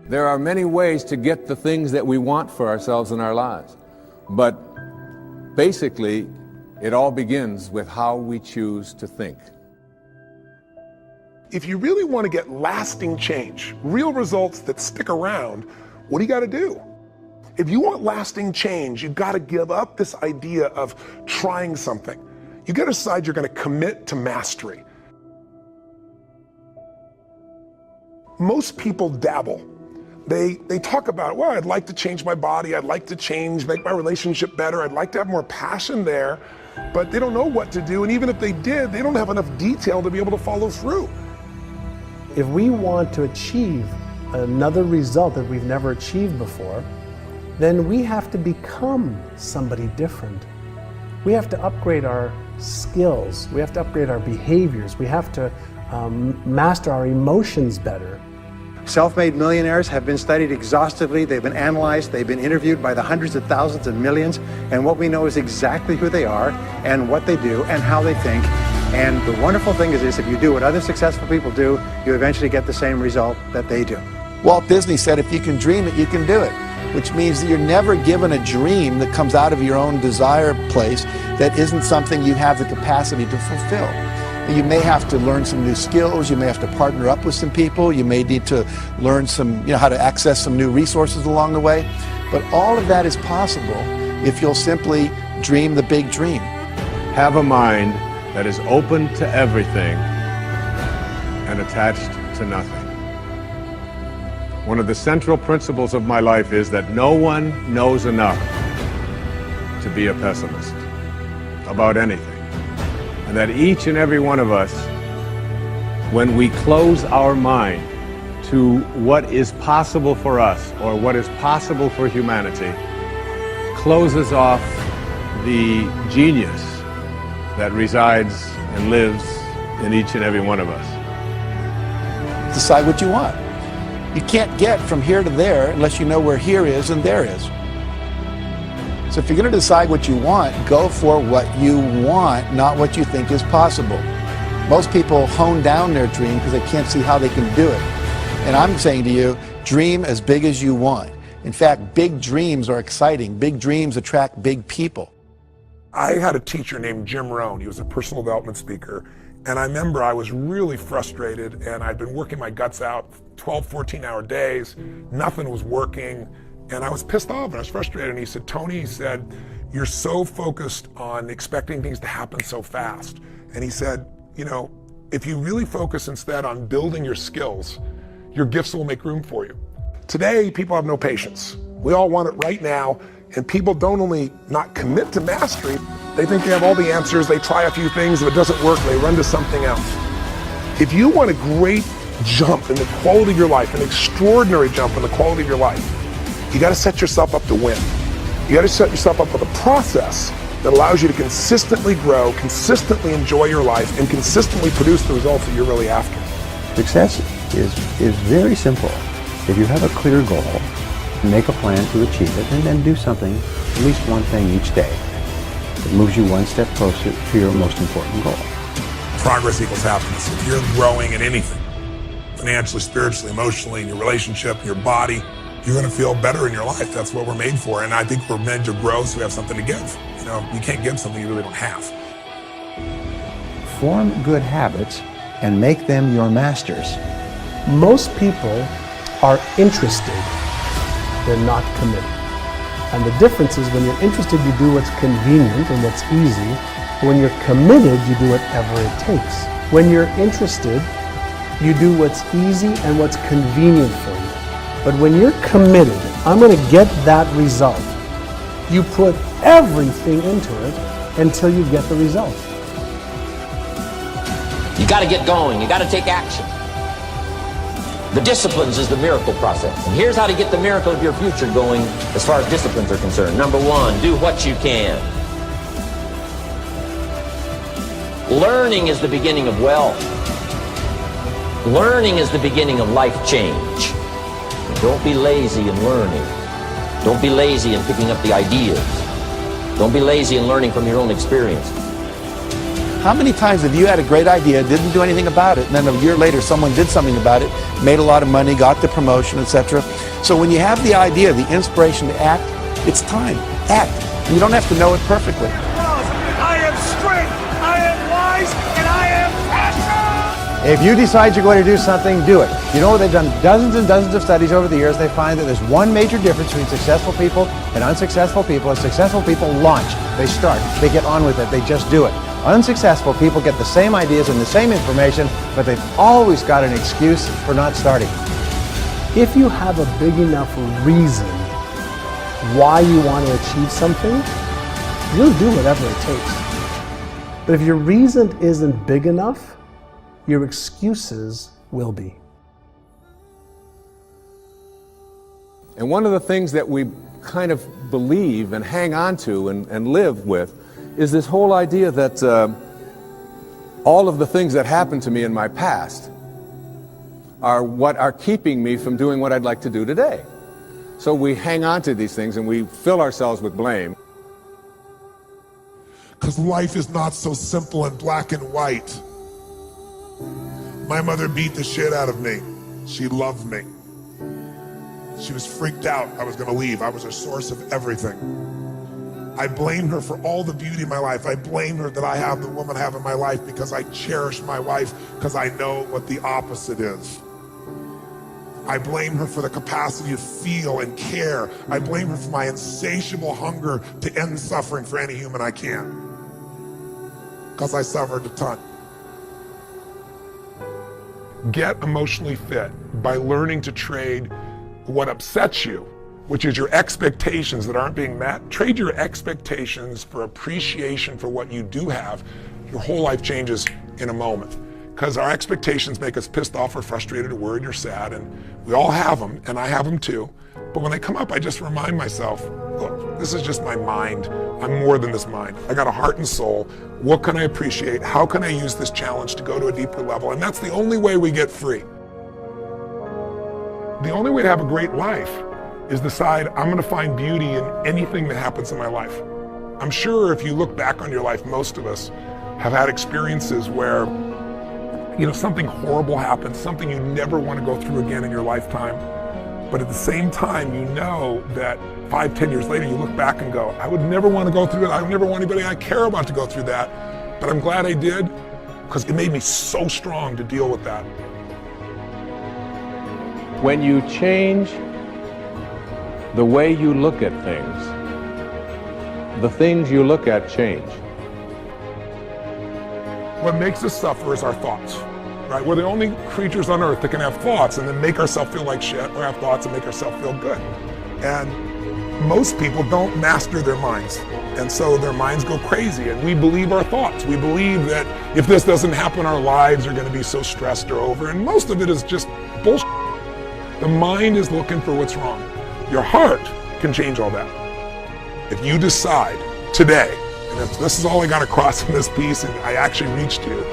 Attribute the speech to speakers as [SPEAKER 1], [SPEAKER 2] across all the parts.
[SPEAKER 1] There are many ways to get the things that we want for ourselves in our lives. But basically, it all begins with how we choose to think.
[SPEAKER 2] If you really want to get lasting change, real results that stick around, what do you got to do? If you want lasting change, you've got to give up this idea of trying something. You got to decide you're going to commit to mastery. Most people dabble. They talk about, well, I'd like to change my body, I'd like to make my relationship better, I'd like to have more passion there, but they don't know what to do, and even if they did, they don't have enough detail to be able to follow through.
[SPEAKER 3] If we want to achieve another result that we've never achieved before, then we have to become somebody different. We have to upgrade our skills, we have to upgrade our behaviors, we have to master our emotions better.
[SPEAKER 4] Self-made millionaires have been studied exhaustively, they've been analyzed, they've been interviewed by the hundreds of thousands and millions, and what we know is exactly who they are and what they do and how they think. And the wonderful thing is this, if you do what other successful people do, you eventually get the same result that they do.
[SPEAKER 5] Walt Disney said, if you can dream it, you can do it, which means that you're never given a dream that comes out of your own desire place that isn't something you have the capacity to fulfill. You may have to learn some new skills, you may have to partner up with some people, you may need to learn how to access some new resources along the way, but all of that is possible if you'll simply dream the big dream.
[SPEAKER 1] Have a mind that is open to everything and attached to nothing. One of the central principles of my life is that no one knows enough to be a pessimist about anything. And that each and every one of us, when we close our mind to what is possible for us or what is possible for humanity, closes off the genius that resides and lives in each and every one of us.
[SPEAKER 5] Decide what you want. You can't get from here to there unless you know where here is and there is. So if you're going to decide what you want, go for what you want, not what you think is possible. Most people hone down their dream because they can't see how they can do it. And I'm saying to you, dream as big as you want. In fact, big dreams are exciting. Big dreams attract big people.
[SPEAKER 2] I had a teacher named Jim Rohn. He was a personal development speaker. And I remember I was really frustrated and I'd been working my guts out 12, 14-hour days. Nothing was working. And I was pissed off and I was frustrated. And he said, Tony, he said, you're so focused on expecting things to happen so fast. And he said, you know, if you really focus instead on building your skills, your gifts will make room for you. Today, people have no patience. We all want it right now. And people don't only not commit to mastery, they think they have all the answers. They try a few things. If it doesn't work, they run to something else. If you want a great jump in the quality of your life, an extraordinary jump in the quality of your life, you got to set yourself up to win. You got to set yourself up with a process that allows you to consistently grow, consistently enjoy your life, and consistently produce the results that you're really after.
[SPEAKER 6] Success is very simple. If you have a clear goal, make a plan to achieve it, and then do something, at least one thing each day, that moves you one step closer to your most important goal.
[SPEAKER 2] Progress equals happiness. If you're growing in anything, financially, spiritually, emotionally, in your relationship, in your body, you're going to feel better in your life. That's what we're made for. And I think we're meant to grow so we have something to give. You know, you can't give something you really don't have.
[SPEAKER 6] Form good habits and make them your masters.
[SPEAKER 3] Most people are interested, they're not committed. And the difference is when you're interested, you do what's convenient and what's easy. When you're committed, you do whatever it takes. When you're interested, you do what's easy and what's convenient for you. But when you're committed, I'm going to get that result, you put everything into it until you get the result.
[SPEAKER 7] You got to get going. You got to take action. The disciplines is the miracle process. And here's how to get the miracle of your future going as far as disciplines are concerned. Number one, do what you can. Learning is the beginning of wealth. Learning is the beginning of life change. Don't be lazy in learning. Don't be lazy in picking up the ideas. Don't be lazy in learning from your own experience.
[SPEAKER 5] How many times have you had a great idea, didn't do anything about it, and then a year later someone did something about it, made a lot of money, got the promotion, etc.? So when you have the idea, the inspiration to act, it's time. Act. You don't have to know it perfectly.
[SPEAKER 8] I am strength, I am wise, and I am passion!
[SPEAKER 4] If you decide you're going to do something, do it. You know, they've done dozens and dozens of studies over the years. They find that there's one major difference between successful people and unsuccessful people. Successful people launch. They start. They get on with it. They just do it. Unsuccessful people get the same ideas and the same information, but they've always got an excuse for not starting.
[SPEAKER 3] If you have a big enough reason why you want to achieve something, you'll do whatever it takes. But if your reason isn't big enough, your excuses will be.
[SPEAKER 1] And one of the things that we kind of believe and hang on to and live with is this whole idea that all of the things that happened to me in my past are what are keeping me from doing what I'd like to do today. So we hang on to these things and we fill ourselves with blame.
[SPEAKER 2] Because life is not so simple and black and white. My mother beat the shit out of me. She loved me. She was freaked out I was going to leave. I was a source of everything. I blame her for all the beauty in my life. I blame her that I have the woman I have in my life because I cherish my wife because I know what the opposite is. I blame her for the capacity to feel and care. I blame her for my insatiable hunger to end suffering for any human I can. Because I suffered a ton. Get emotionally fit by learning to trade what upsets you, which is your expectations that aren't being met. Trade your expectations for appreciation for what you do have. Your whole life changes in a moment. Because our expectations make us pissed off or frustrated or worried or sad, and we all have them, and I have them too. But when they come up, I just remind myself, look, this is just my mind. I'm more than this mind. I got a heart and soul. What can I appreciate? How can I use this challenge to go to a deeper level? And that's the only way we get free. The only way to have a great life is decide I'm going to find beauty in anything that happens in my life. I'm sure if you look back on your life, most of us have had experiences where something horrible happens, something you never want to go through again in your lifetime. But at the same time, you know that 5, 10 years later, you look back and go, I would never want to go through it. I would never want anybody I care about to go through that. But I'm glad I did, because it made me so strong to deal with that.
[SPEAKER 1] When you change the way you look at things, the things you look at change.
[SPEAKER 2] What makes us suffer is our thoughts, right? We're the only creatures on earth that can have thoughts and then make ourselves feel like shit, or have thoughts and make ourselves feel good. And most people don't master their minds. And so their minds go crazy, and we believe our thoughts. We believe that if this doesn't happen, our lives are going to be so stressed or over. And most of it is just bullshit. The mind is looking for what's wrong. Your heart can change all that. If you decide today, and if this is all I got across in this piece and I actually reached you,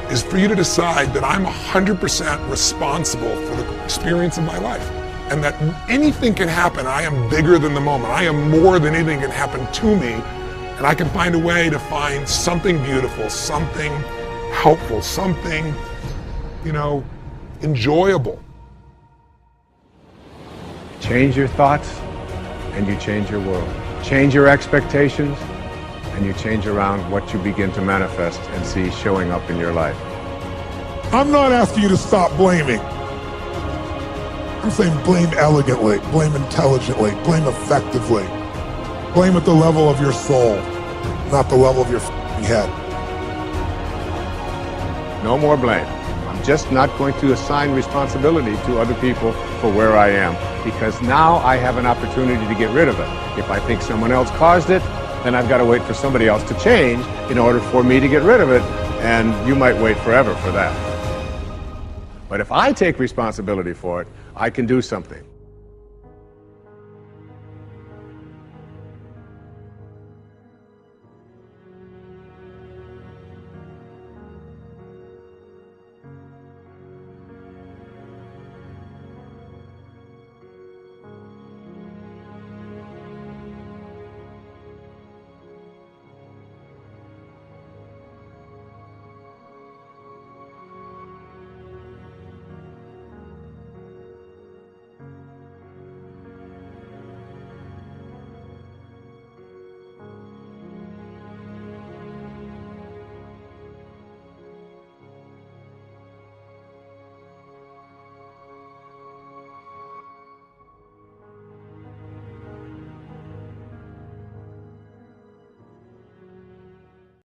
[SPEAKER 2] is for you to decide that I'm 100% responsible for the experience of my life. And that anything can happen. I am bigger than the moment. I am more than anything can happen to me. And I can find a way to find something beautiful, something helpful, something, enjoyable.
[SPEAKER 1] Change your thoughts and you change your world. Change your expectations and you change around what you begin to manifest and see showing up in your life.
[SPEAKER 2] I'm not asking you to stop blaming. I'm saying blame elegantly, blame intelligently, blame effectively. Blame at the level of your soul, not the level of your head.
[SPEAKER 1] No more blame. I'm just not going to assign responsibility to other people for where I am, because now I have an opportunity to get rid of it. If I think someone else caused it, then I've got to wait for somebody else to change in order for me to get rid of it, and you might wait forever for that. But if I take responsibility for it, I can do something.